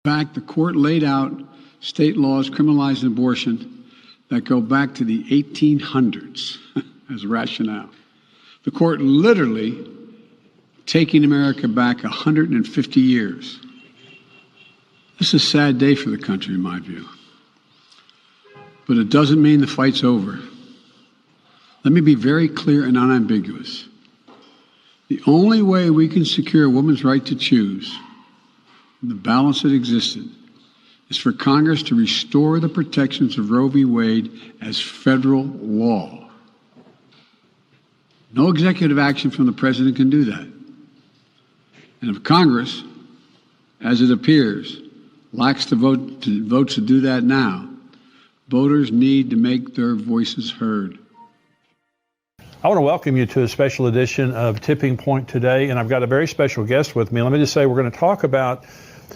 In fact, the court laid out state laws criminalizing abortion that go back to the 1800s as rationale. The court literally taking America back 150 years. This is a sad day for the country, in my view. But it doesn't mean the fight's over. Let me be very clear and unambiguous. The only way we can secure a woman's right to choose, and the balance that existed, is for Congress to restore the protections of Roe v. Wade as federal law. No executive action from the president can do that. And if Congress, as it appears, lacks the votes to do that now, voters need to make their voices heard. I want to welcome you to a special edition of Tipping Point today, and I've got a very special guest with me. Let me just say we're going to talk about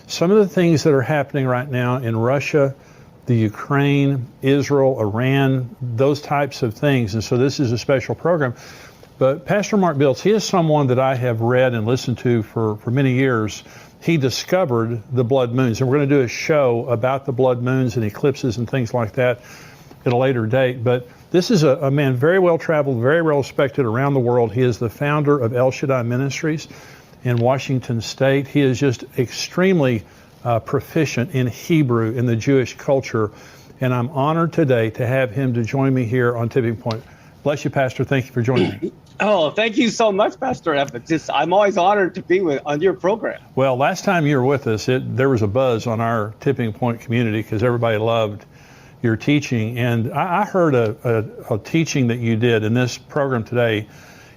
some of the things that are happening right now in Russia, the Ukraine, Israel, Iran, those types of things. And so this is a special program. But Pastor Mark Biltz, he is someone that I have read and listened to for many years. He discovered the blood moons, and we're going to do a show about the blood moons and eclipses and things like that at a later date. But this is a man very well traveled, very well respected around the world. He is the founder of El Shaddai Ministries in Washington State. He is just extremely proficient in Hebrew, in the Jewish culture. And I'm honored today to have him to join me here on Tipping Point. Bless you, Pastor. Thank you for joining me. Oh, thank you so much, Pastor Evans. I'm always honored to be on your program. Well, last time you were with us, there was a buzz on our Tipping Point community because everybody loved your teaching. And I heard a teaching that you did in this program today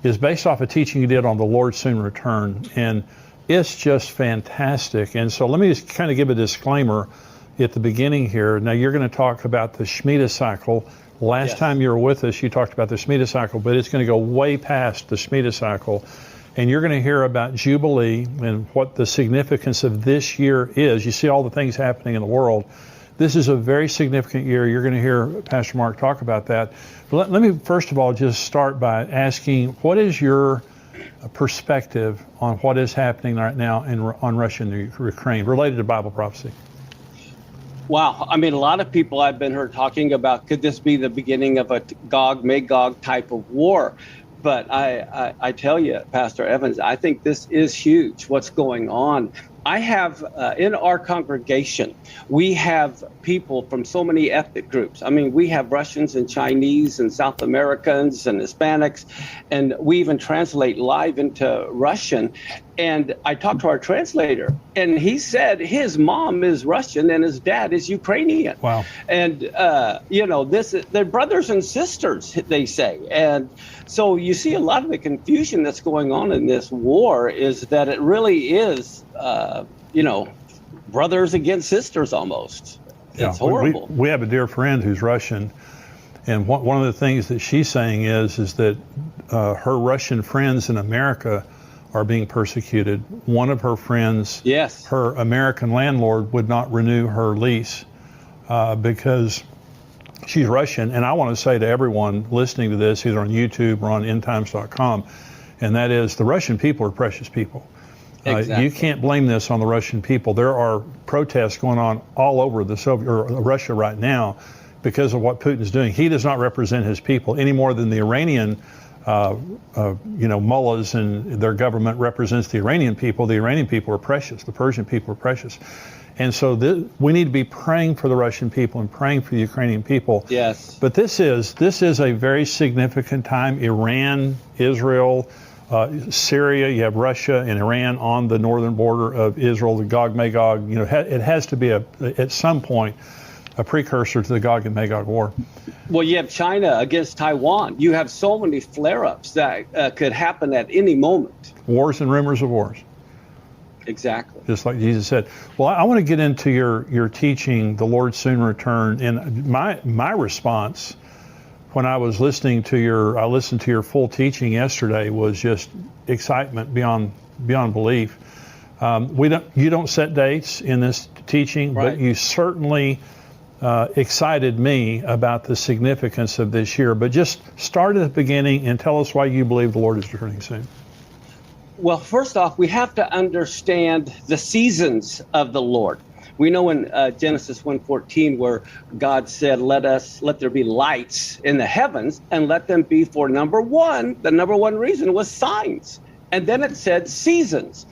is based off a teaching you did on the Lord Soon Return. And it's just fantastic. And so let me just kind of give a disclaimer at the beginning here. Now, you're going to talk about the Shemitah cycle. Last time you were with us, you talked about the Shemitah cycle, but it's going to go way past the Shemitah cycle. And you're going to hear about Jubilee and what the significance of this year is. You see all the things happening in the world. This is a very significant year. You're going to hear Pastor Mark talk about that. But let me first of all just start by asking, what is your perspective on what is happening right now on Russia and Ukraine related to Bible prophecy? Wow. I mean, a lot of people I've been heard talking about, could this be the beginning of a Gog-Magog type of war? But I tell you, Pastor Evans, I think this is huge, what's going on. I have, in our congregation, we have people from so many ethnic groups. I mean, we have Russians and Chinese and South Americans and Hispanics, and we even translate live into Russian. And I talked to our translator, and he said his mom is Russian and his dad is Ukrainian. Wow. And, they're brothers and sisters, they say. And so you see a lot of the confusion that's going on in this war is that it really is, brothers against sisters almost. It's horrible. We have a dear friend who's Russian. And one of the things that she's saying is that her Russian friends in America are being persecuted. One of her friends, her American landlord, would not renew her lease because she's Russian. And I want to say to everyone listening to this, either on YouTube or on endtimes.com, and that is the Russian people are precious people. Exactly. You can't blame this on the Russian people. There are protests going on all over Russia right now because of what Putin's doing. He does not represent his people any more than the Iranian mullahs and their government represents the Iranian people. The Iranian people are precious. The Persian people are precious. And so we need to be praying for the Russian people and praying for the Ukrainian people. Yes. But this is a very significant time. Iran, Israel, Syria, you have Russia and Iran on the northern border of Israel, the Gog-Magog. It has to be at some point a precursor to the Gog and Magog war. Well, you have China against Taiwan. You have so many flare-ups that could happen at any moment. Wars and rumors of wars. Exactly. Just like Jesus said. Well, I want to get into your teaching, the Lord Soon Return, and my response when I was listening to your full teaching yesterday was just excitement beyond belief. You don't set dates in this teaching, right, but you certainly excited me about the significance of this year. But just start at the beginning and tell us why you believe the Lord is returning soon. Well, first off, we have to understand the seasons of the Lord. We know in Genesis 1:14 where God said, let there be lights in the heavens, and let them be for number one. The number one reason was signs. And then it said seasons.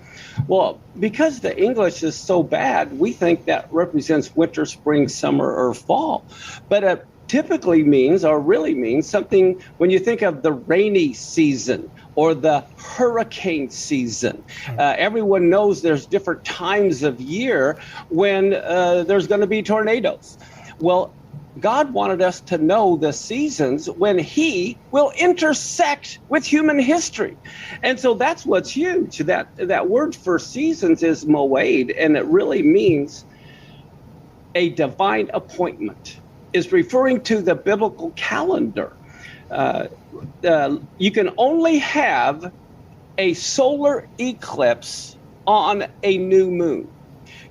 Well, because the English is so bad, we think that represents winter, spring, summer, or fall. But it typically means, or really means, something when you think of the rainy season or the hurricane season. Everyone knows there's different times of year when there's going to be tornadoes. Well, God wanted us to know the seasons when he will intersect with human history. And so that's what's huge. That word for seasons is moed, and it really means a divine appointment. Is referring to the biblical calendar. You can only have a solar eclipse on a new moon.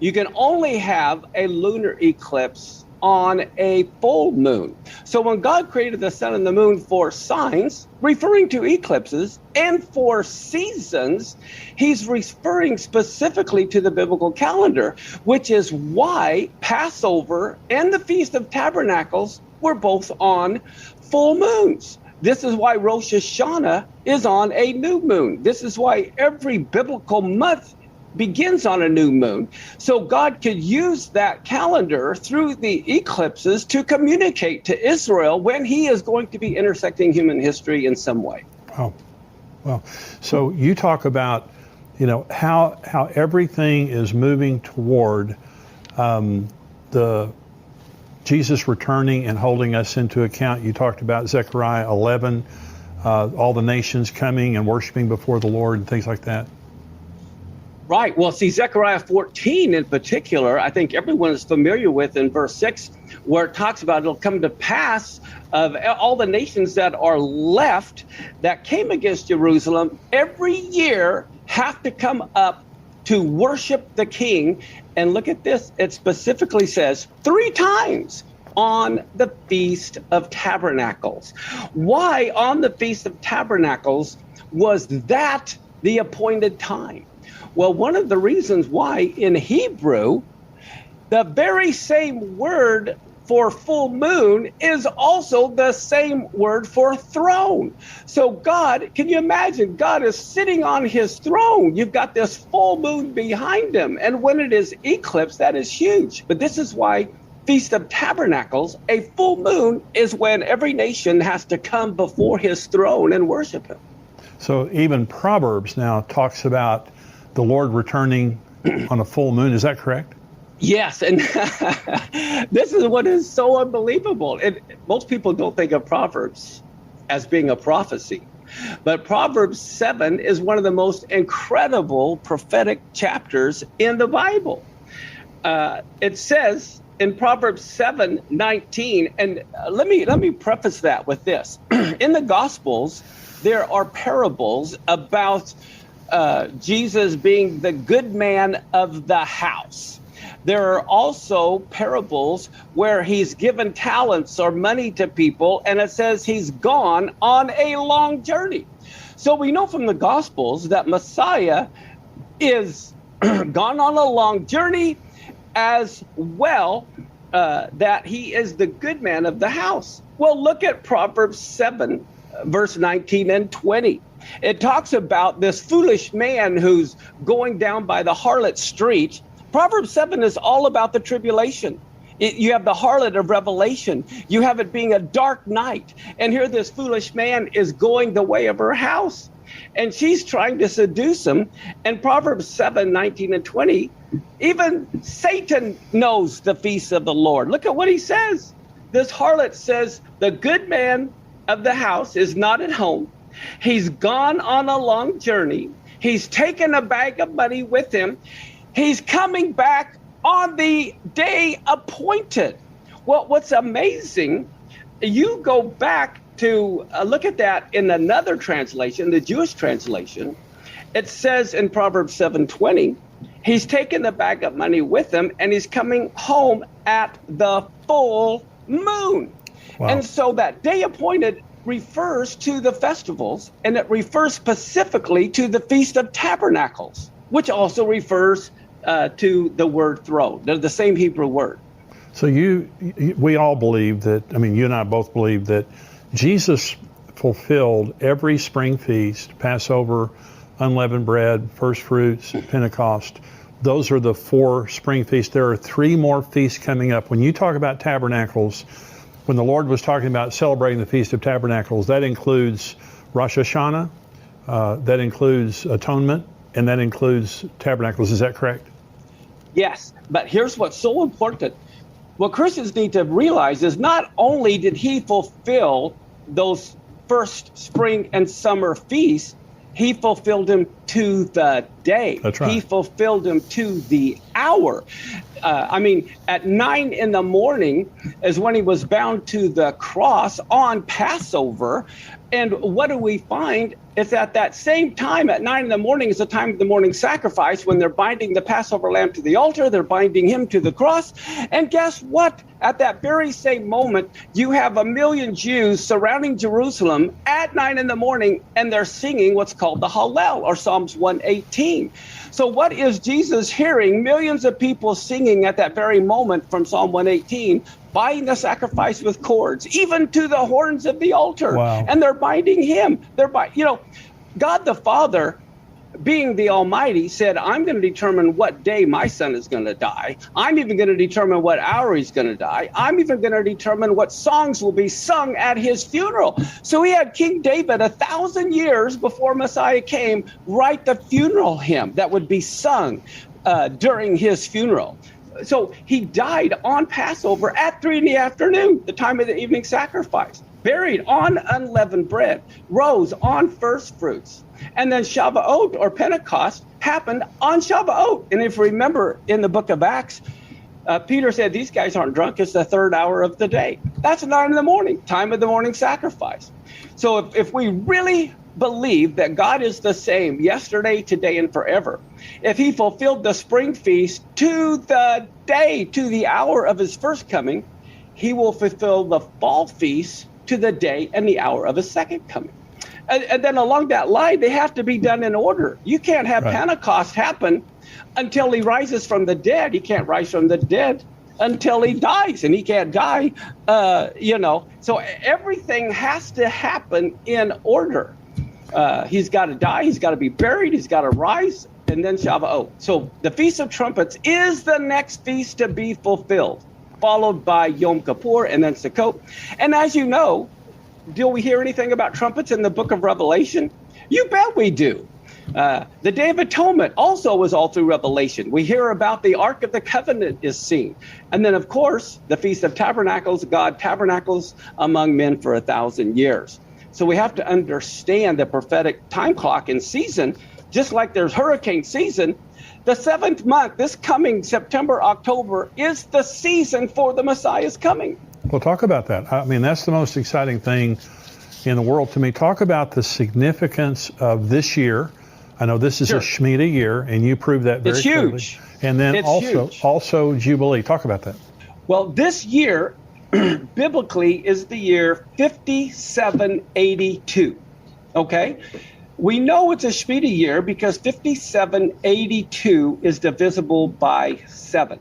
You can only have a lunar eclipse on a full moon. So when God created the sun and the moon for signs, referring to eclipses, and for seasons, he's referring specifically to the biblical calendar, which is why Passover and the Feast of Tabernacles were both on full moons. This is why Rosh Hashanah is on a new moon. This is why every biblical month begins on a new moon. So God could use that calendar through the eclipses to communicate to Israel when he is going to be intersecting human history in some way. Oh, well, so you talk about, how everything is moving toward the Jesus returning and holding us into account. You talked about Zechariah 11, all the nations coming and worshiping before the Lord and things like that. Right. Well, see, Zechariah 14 in particular, I think everyone is familiar with in verse 6, where it talks about it'll come to pass of all the nations that are left that came against Jerusalem every year have to come up to worship the king. And look at this. It specifically says 3 times on the Feast of Tabernacles. Why on the Feast of Tabernacles was that the appointed time? Well, one of the reasons why in Hebrew, the very same word for full moon is also the same word for throne. So God, can you imagine? God is sitting on his throne. You've got this full moon behind him. And when it is eclipsed, that is huge. But this is why Feast of Tabernacles, a full moon, is when every nation has to come before his throne and worship him. So even Proverbs now talks about the Lord returning on a full moon. Is that correct? Yes, and this is what is so unbelievable. Most people don't think of Proverbs as being a prophecy, but Proverbs 7 is one of the most incredible prophetic chapters in the Bible. It says in Proverbs 7:19, and let me preface that with this. In the Gospels, there are parables about Jesus being the good man of the house. There are also parables where he's given talents or money to people, and it says he's gone on a long journey. So we know from the Gospels that Messiah is gone on a long journey, as well that he is the good man of the house. Well, look at Proverbs 7, verse 19 and 20. It talks about this foolish man who's going down by the harlot street. Proverbs 7 is all about the tribulation. You have the harlot of Revelation. You have it being a dark night. And here this foolish man is going the way of her house. And she's trying to seduce him. And Proverbs 7, 19 and 20, even Satan knows the feast of the Lord. Look at what he says. This harlot says, the good man of the house is not at home. He's gone on a long journey. He's taken a bag of money with him. He's coming back on the day appointed. Well, what's amazing, you go back to look at that in another translation, the Jewish translation. It says in Proverbs 7:20, he's taken the bag of money with him and he's coming home at the full moon. Wow. And so that day appointed refers to the festivals, and it refers specifically to the Feast of Tabernacles, which also refers to the word throw. They're the same Hebrew word. So we all believe that, I mean, you and I both believe that Jesus fulfilled every spring feast, Passover, unleavened bread, first fruits, Pentecost. Those are the 4 spring feasts. There are 3 more feasts coming up. When you talk about tabernacles, when the Lord was talking about celebrating the Feast of Tabernacles, that includes Rosh Hashanah, that includes Atonement, and that includes Tabernacles. Is that correct? Yes, but here's what's so important. What Christians need to realize is not only did he fulfill those first spring and summer feasts, he fulfilled them to the day. That's right. He fulfilled them to the hour. At 9 in the morning is when he was bound to the cross on Passover. And what do we find? It's at that same time at 9 in the morning is the time of the morning sacrifice when they're binding the Passover lamb to the altar. They're binding him to the cross. And guess what? At that very same moment, you have 1 million Jews surrounding Jerusalem at 9 in the morning, and they're singing what's called the Hallel, or Psalms 118. So what is Jesus hearing? Millions of people singing at that very moment from Psalm 118, binding the sacrifice with cords, even to the horns of the altar. Wow. And they're binding him. God the Father, being the Almighty, said, I'm going to determine what day my son is going to die. I'm even going to determine what hour he's going to die. I'm even going to determine what songs will be sung at his funeral. So he had King David 1,000 years before Messiah came write the funeral hymn that would be sung during his funeral. So he died on Passover at 3 in the afternoon, the time of the evening sacrifice, buried on unleavened bread, rose on first fruits. And then Shavuot, or Pentecost, happened on Shavuot. And if you remember in the book of Acts, Peter said, these guys aren't drunk. It's the 3rd hour of the day. That's 9 in the morning, time of the morning sacrifice. So if we really believe that God is the same yesterday, today, and forever, if he fulfilled the spring feast to the day, to the hour of his first coming, he will fulfill the fall feast to the day and the hour of his second coming. And then along that line, they have to be done in order. You can't have Pentecost happen until he rises from the dead. He can't rise from the dead until he dies, and he can't die, So everything has to happen in order. He's got to die, he's got to be buried, he's got to rise, and then Shavuot. So the Feast of Trumpets is the next feast to be fulfilled, followed by Yom Kippur and then Sukkot. And as you know, do we hear anything about trumpets in the book of Revelation? You bet we do. The Day of Atonement also was all through Revelation. We hear about the Ark of the Covenant is seen. And then, of course, the Feast of Tabernacles, God tabernacles among men for 1,000 years. So we have to understand the prophetic time clock and season, just like there's hurricane season. The 7th month, this coming September, October, is the season for the Messiah's coming. Well, talk about that. I mean, that's the most exciting thing in the world to me. Talk about the significance of this year. I know this is a Shemitah year, and you proved that very clearly. It's huge. And then It's also Jubilee. Talk about that. Well, this year, biblically, is the year 5782. Okay? We know it's a Shemitah year because 5782 is divisible by 7.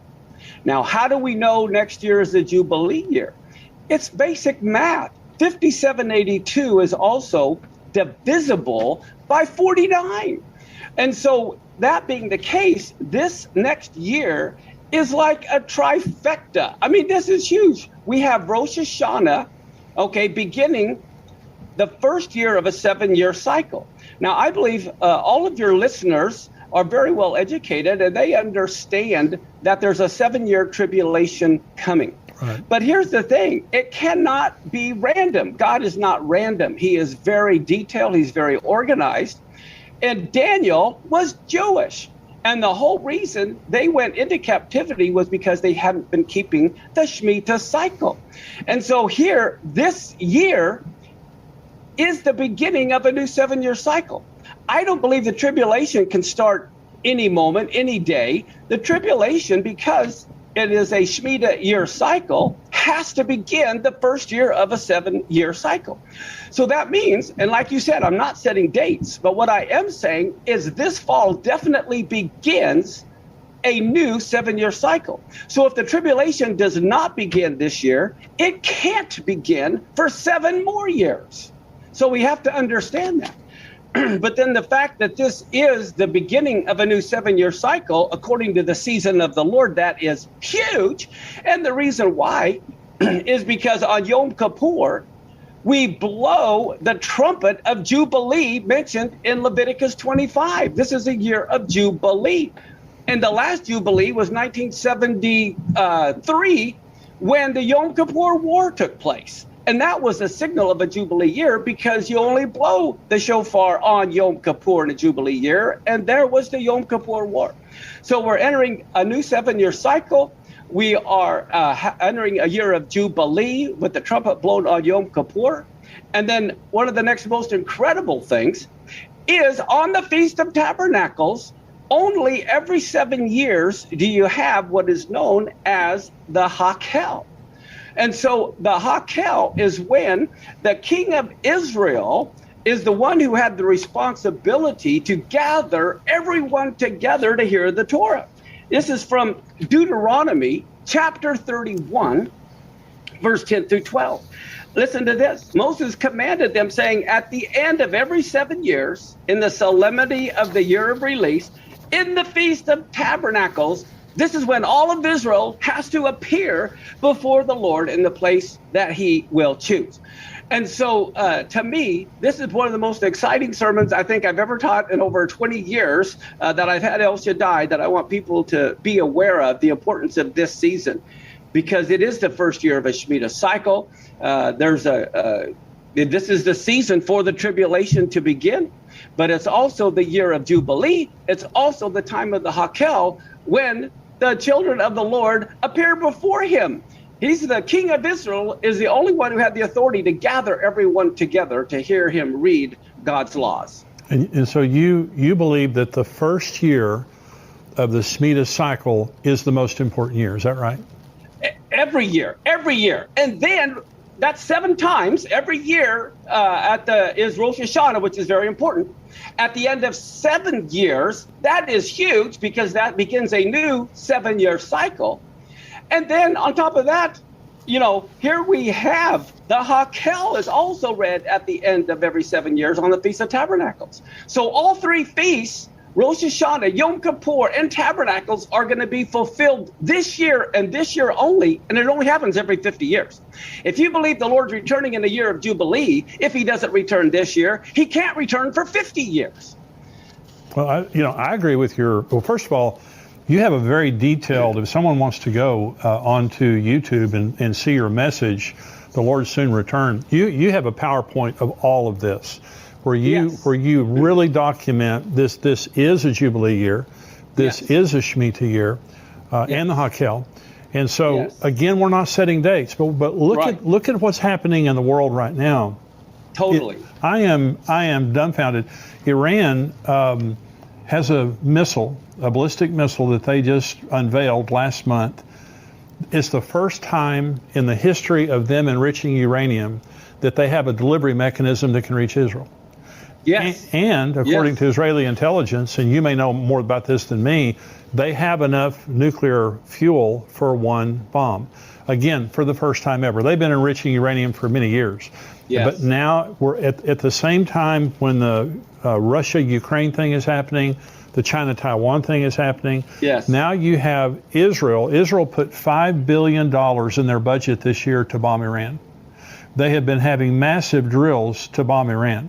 Now, how do we know next year is a Jubilee year? It's basic math. 5782 is also divisible by 49. And so that being the case, this next year is like a trifecta. I mean, this is huge. We have Rosh Hashanah, beginning the first year of a 7-year cycle. Now, I believe all of your listeners are very well educated, and they understand that there's a 7-year tribulation coming. Right. But here's the thing. It cannot be random. God is not random. He is very detailed. He's very organized. And Daniel was Jewish. And the whole reason they went into captivity was because they hadn't been keeping the Shemitah cycle. And so here, this year is the beginning of a new 7-year cycle. I don't believe the tribulation can start any moment, any day. The tribulation, because it is a Shemitah year cycle, has to begin the first year of a 7-year cycle. So that means, and like you said, I'm not setting dates, but what I am saying is this fall definitely begins a new 7-year cycle. So if the tribulation does not begin this year, it can't begin for 7 more years. So we have to understand that. But then the fact that this is the beginning of a new 7-year cycle, according to the season of the Lord, that is huge. And the reason why is because on Yom Kippur, we blow the trumpet of Jubilee mentioned in Leviticus 25. This is a year of Jubilee. And the last Jubilee was 1973 when the Yom Kippur War took place. And that was a signal of a Jubilee year because you only blow the shofar on Yom Kippur in a Jubilee year. And there was the Yom Kippur War. So we're entering a new 7-year cycle. We are entering a year of Jubilee with the trumpet blown on Yom Kippur. And then one of the next most incredible things is on the Feast of Tabernacles, only every 7 years do you have what is known as the Hakel. And so the Hakel is when the king of Israel is the one who had the responsibility to gather everyone together to hear the Torah. This is from Deuteronomy chapter 31, verse 10 through 12. Listen to this. Moses commanded them, saying, at the end of every 7 years, in the solemnity of the year of release, in the Feast of Tabernacles, this is when all of Israel has to appear before the Lord in the place that he will choose. And so to me, this is one of the most exciting sermons I think I've ever taught in over 20 years that I've had El Shaddai, that I want people to be aware of the importance of this season, because it is the first year of a Shemitah cycle. This is the season for the tribulation to begin, but it's also the year of Jubilee. It's also the time of the Hakel when the children of the Lord appear before him. He's the king of Israel, is the only one who had the authority to gather everyone together to hear him read God's laws. And so you believe that the first year of the Shemitah cycle is the most important year. Is that right? Every year. And then that's 7 times every year is Rosh Hashanah, which is very important. At the end of 7 years, that is huge because that begins a new 7-year cycle. And then on top of that, here we have the Hakel is also read at the end of every 7 years on the Feast of Tabernacles. So all 3 feasts, Rosh Hashanah, Yom Kippur, and Tabernacles, are going to be fulfilled this year and this year only, and it only happens every 50 years. If you believe the Lord's returning in the year of Jubilee, if he doesn't return this year, he can't return for 50 years. Well, I agree with well, first of all, you have a very detailed, if someone wants to go onto YouTube and see your message, the Lord's soon return, you have a PowerPoint of all of this. Where you really document this is a Jubilee year, this is a Shemitah year, and the Hakel. And so, again, we're not setting dates, but look at what's happening in the world right now. Totally. I am dumbfounded. Iran has a ballistic missile that they just unveiled last month. It's the first time in the history of them enriching uranium that they have a delivery mechanism that can reach Israel. Yes. And according to Israeli intelligence, and you may know more about this than me, they have enough nuclear fuel for 1 bomb. Again, for the first time ever. They've been enriching uranium for many years. Yes. But now we're at the same time when the Russia-Ukraine thing is happening, the China-Taiwan thing is happening. Yes. Now you have Israel. Israel put $5 billion in their budget this year to bomb Iran. They have been having massive drills to bomb Iran.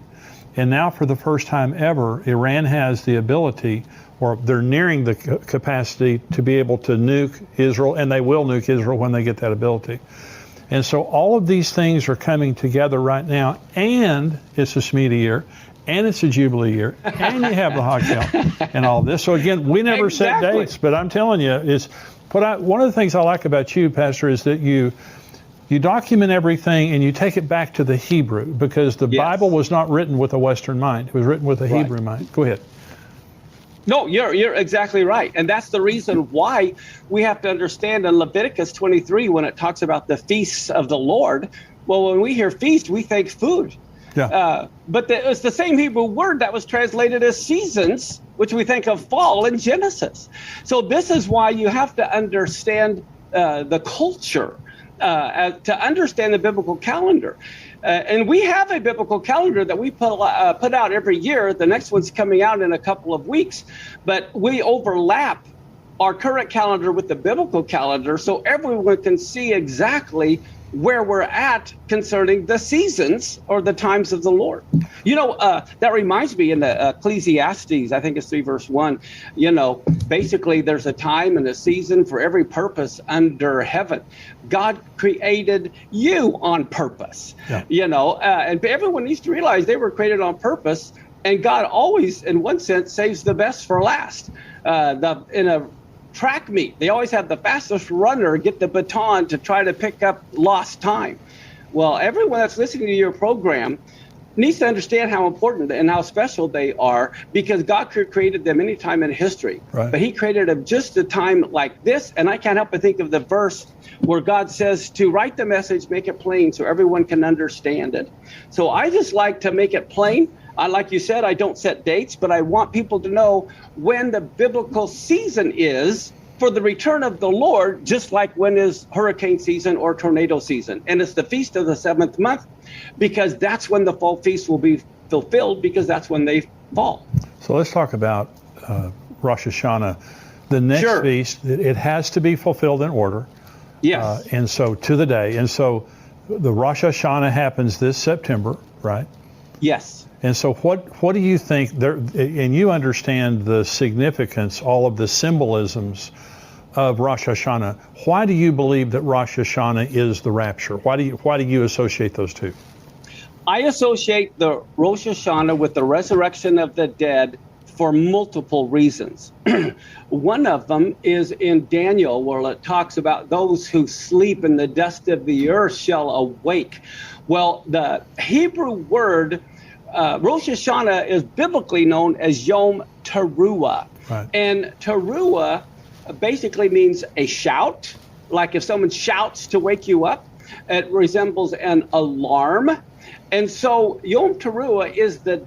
And now for the first time ever, Iran has the ability, or they're nearing the capacity to be able to nuke Israel, and they will nuke Israel when they get that ability. And so all of these things are coming together right now, and it's a Shemitah year, and it's a Jubilee year, and you have the Hakel and all this. So again, we never set dates, but I'm telling you, one of the things I like about you, Pastor, is that you document everything and you take it back to the Hebrew, because the Bible was not written with a Western mind. It was written with a Hebrew mind. Go ahead. No, you're exactly right. And that's the reason why we have to understand in Leviticus 23, when it talks about the feasts of the Lord, well, when we hear feast, we think food. Yeah. but it's the same Hebrew word that was translated as seasons, which we think of fall in Genesis. So this is why you have to understand the culture to understand the biblical calendar. And we have a biblical calendar that we put out every year. The next one's coming out in a couple of weeks, but we overlap our current calendar with the biblical calendar so everyone can see exactly where we're at concerning the seasons or the times of the Lord. That reminds me in the Ecclesiastes, I think it's 3 verse 1, basically there's a time and a season for every purpose under heaven. God created you on purpose, and everyone needs to realize they were created on purpose, and God always, in one sense, saves the best for last. In a track meet, they always have the fastest runner get the baton to try to pick up lost time. Well, everyone that's listening to your program needs to understand how important and how special they are, because God created them any time in history. Right. But he created them just a time like this. And I can't help but think of the verse where God says to write the message, make it plain so everyone can understand it. So I just like to make it plain. Like you said, I don't set dates, but I want people to know when the biblical season is for the return of the Lord, just like when is hurricane season or tornado season. And it's the feast of the 7th month, because that's when the fall feast will be fulfilled, because that's when they fall. So let's talk about Rosh Hashanah. The next feast, it has to be fulfilled in order. Yes. And so to the day. And so the Rosh Hashanah happens this September, right? Yes. And so what do you think there, and you understand the significance, all of the symbolisms of Rosh Hashanah. Why do you believe that Rosh Hashanah is the rapture? Why do you associate those two? I associate the Rosh Hashanah with the resurrection of the dead for multiple reasons. One of them is in Daniel, where it talks about those who sleep in the dust of the earth shall awake. Well, the Hebrew word Rosh Hashanah is biblically known as Yom Teruah. Right. And Teruah basically means a shout, like if someone shouts to wake you up. It resembles an alarm. And so Yom Teruah is the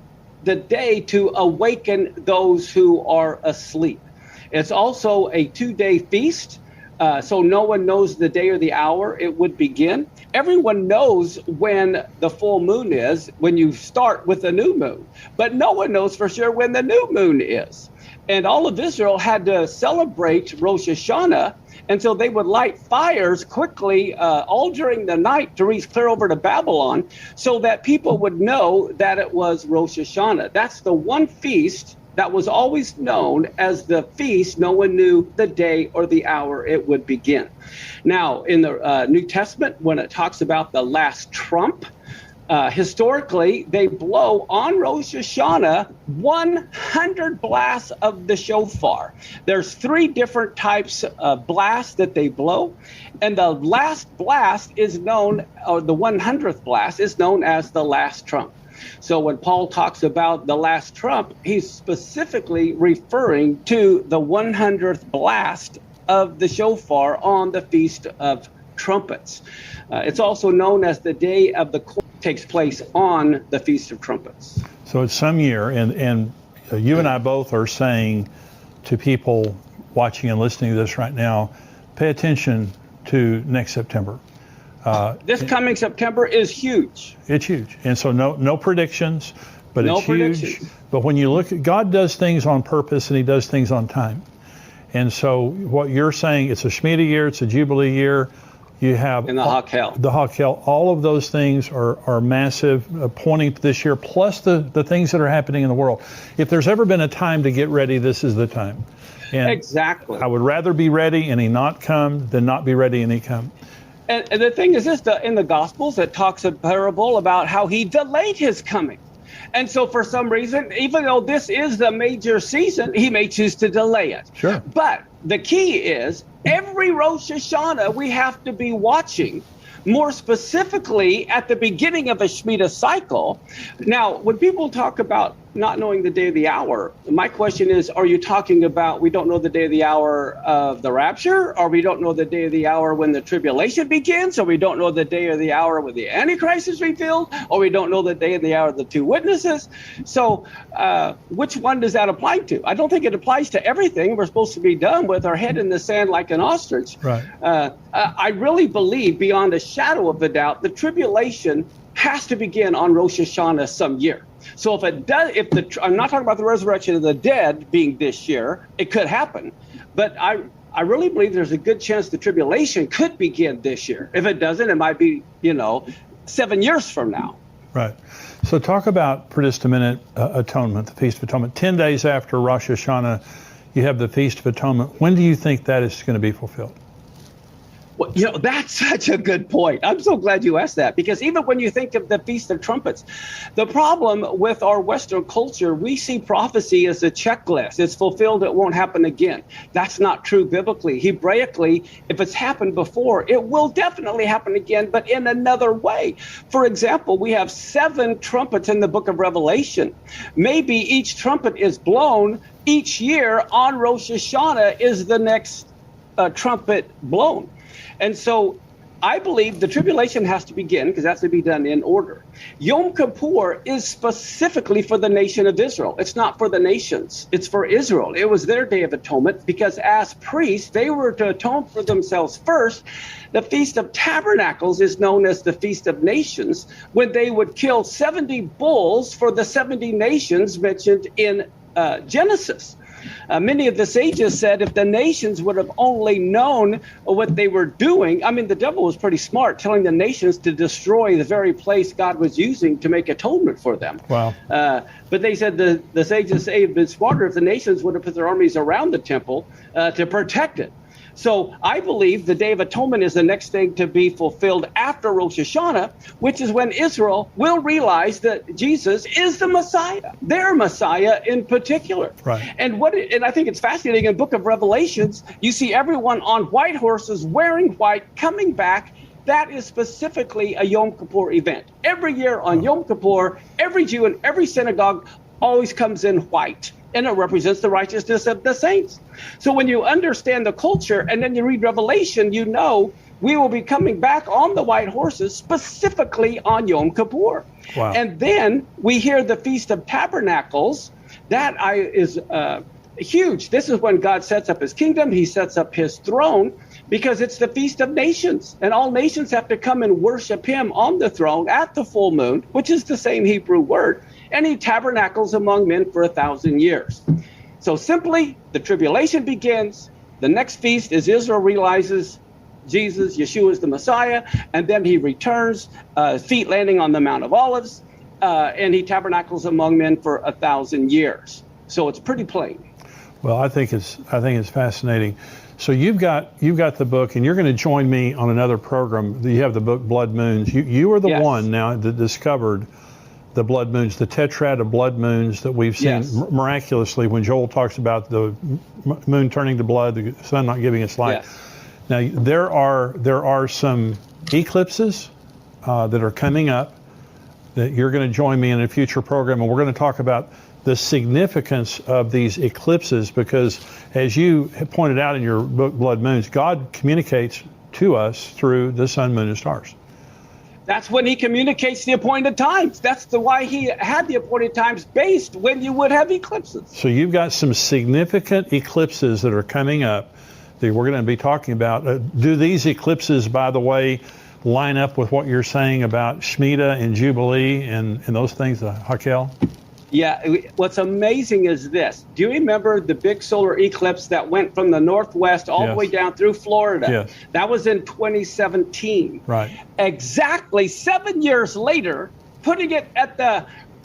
day to awaken those who are asleep. It's also a 2-day feast, so no one knows the day or the hour it would begin. Everyone knows when the full moon is, when you start with the new moon, but no one knows for sure when the new moon is. And all of Israel had to celebrate Rosh Hashanah, and so they would light fires quickly all during the night to reach clear over to Babylon, so that people would know that it was Rosh Hashanah. That's the one feast that was always known as the feast. No one knew the day or the hour it would begin. Now, in the New Testament, when it talks about the last trump, historically, they blow on Rosh Hashanah 100 blasts of the shofar. There's 3 different types of blasts that they blow, and the last blast is known, or the 100th blast is known as the last trump. So when Paul talks about the last trump, he's specifically referring to the 100th blast of the shofar on the Feast of Trumpets. It's also known as the Day of the Corn. Takes place on the Feast of Trumpets. So it's some year, and you and I both are saying to people watching and listening to this right now, pay attention to next September. This coming September is huge. It's huge. And so no predictions, but no it's huge. Predictions. But when you look at, God does things on purpose and he does things on time. And so what you're saying, it's a Shemitah year, it's a Jubilee year. You have in the Hakhel. The Hakhel, all of those things are massive, pointing to this year, plus the things that are happening in the world. If there's ever been a time to get ready, this is the time. And exactly. I would rather be ready and he not come than not be ready and he come. And the thing is this, in the Gospels, it talks a parable about how he delayed his coming. And so for some reason, even though this is the major season, he may choose to delay it. Sure. But the key is every Rosh Hashanah, we have to be watching, more specifically at the beginning of a Shemitah cycle. Now, when people talk about not knowing the day of the hour. My question is, are you talking about we don't know the day of the hour of the rapture, or we don't know the day of the hour when the tribulation begins, or we don't know the day of the hour when the Antichrist is revealed, or we don't know the day of the hour of the two witnesses? So which one does that apply to? I don't think it applies to everything. We're supposed to be done with our head in the sand like an ostrich. Right. I really believe beyond a shadow of a doubt, the tribulation has to begin on Rosh Hashanah some year. So if it does, I'm not talking about the resurrection of the dead being this year, it could happen. But I really believe there's a good chance the tribulation could begin this year. If it doesn't, it might be, 7 years from now. Right. So talk about, for just a minute, atonement, the Feast of Atonement. 10 days after Rosh Hashanah, you have the Feast of Atonement. When do you think that is going to be fulfilled? Well, that's such a good point. I'm so glad you asked that, because even when you think of the Feast of Trumpets, the problem with our Western culture, we see prophecy as a checklist. It's fulfilled, it won't happen again. That's not true biblically. Hebraically, if it's happened before, it will definitely happen again, but in another way. For example, we have 7 trumpets in the book of Revelation. Maybe each trumpet is blown each year on Rosh Hashanah is the next trumpet blown. And so I believe the tribulation has to begin because that's to be done in order. Yom Kippur is specifically for the nation of Israel. It's not for the nations. It's for Israel. It was their Day of Atonement because as priests, they were to atone for themselves first. The Feast of Tabernacles is known as the Feast of Nations, when they would kill 70 bulls for the 70 nations mentioned in Genesis. Many of the sages said if the nations would have only known what they were doing, the devil was pretty smart, telling the nations to destroy the very place God was using to make atonement for them. Wow. But they said the sages say it would have been smarter if the nations would have put their armies around the temple to protect it. So I believe the Day of Atonement is the next thing to be fulfilled after Rosh Hashanah, which is when Israel will realize that Jesus is the Messiah, their Messiah in particular. Right. And I think it's fascinating in the book of Revelations, you see everyone on white horses wearing white coming back. That is specifically a Yom Kippur event. Every year on Yom Kippur, every Jew in every synagogue always comes in white, and it represents the righteousness of the saints. So when you understand the culture and then you read Revelation, you know we will be coming back on the white horses specifically on Yom Kippur. Wow. And then we hear the Feast of Tabernacles. That is huge. This is when God sets up his kingdom. He sets up his throne because it's the Feast of Nations. And all nations have to come and worship him on the throne at the full moon, which is the same Hebrew word. And he tabernacles among men for 1,000 years. So simply, the tribulation begins. The next feast is Israel realizes Jesus, Yeshua is the Messiah, and then he returns, feet landing on the Mount of Olives, and he tabernacles among men for 1,000 years. So it's pretty plain. Well, I think it's fascinating. So you've got the book, and you're going to join me on another program. You have the book Blood Moons. You are the Yes. one now that discovered the blood moons, the tetrad of blood moons that we've seen Yes. miraculously when Joel talks about the moon turning to blood, the sun not giving its light. Yes. Now there are some eclipses that are coming up that you're going to join me in a future program, and we're going to talk about the significance of these eclipses because, as you have pointed out in your book Blood Moons, God communicates to us through the sun, moon, and stars. That's when he communicates the appointed times. That's why he had the appointed times based when you would have eclipses. So you've got some significant eclipses that are coming up that we're going to be talking about. Do these eclipses, by the way, line up with what you're saying about Shemitah and Jubilee and those things, Hakel? Yeah, what's amazing is this. Do you remember the big solar eclipse that went from the northwest all the way down through Florida? Yes. That was in 2017. Right. Exactly 7 years later, putting it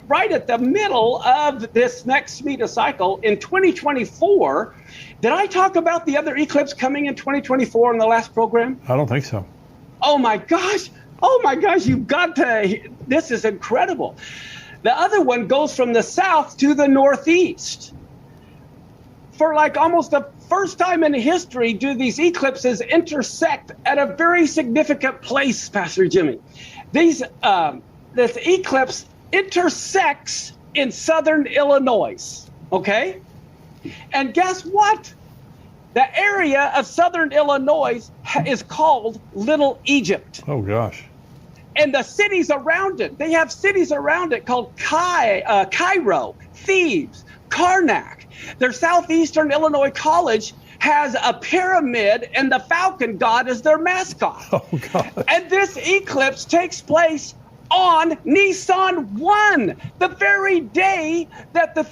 right at the middle of this next Shemitah cycle in 2024. Did I talk about the other eclipse coming in 2024 in the last program? I don't think so. Oh my gosh, you've got to, this is incredible. The other one goes from the south to the northeast. For like almost the first time in history do these eclipses intersect at a very significant place, Pastor Jimmy. This eclipse intersects in southern Illinois. Okay? And guess what? The area of southern Illinois is called Little Egypt. Oh, gosh. And the cities around it, they have cities around it called Cairo, Thebes, Karnak. Their Southeastern Illinois College has a pyramid and the falcon god as their mascot. Oh, God. And this eclipse takes place on Nisan 1, the very day that the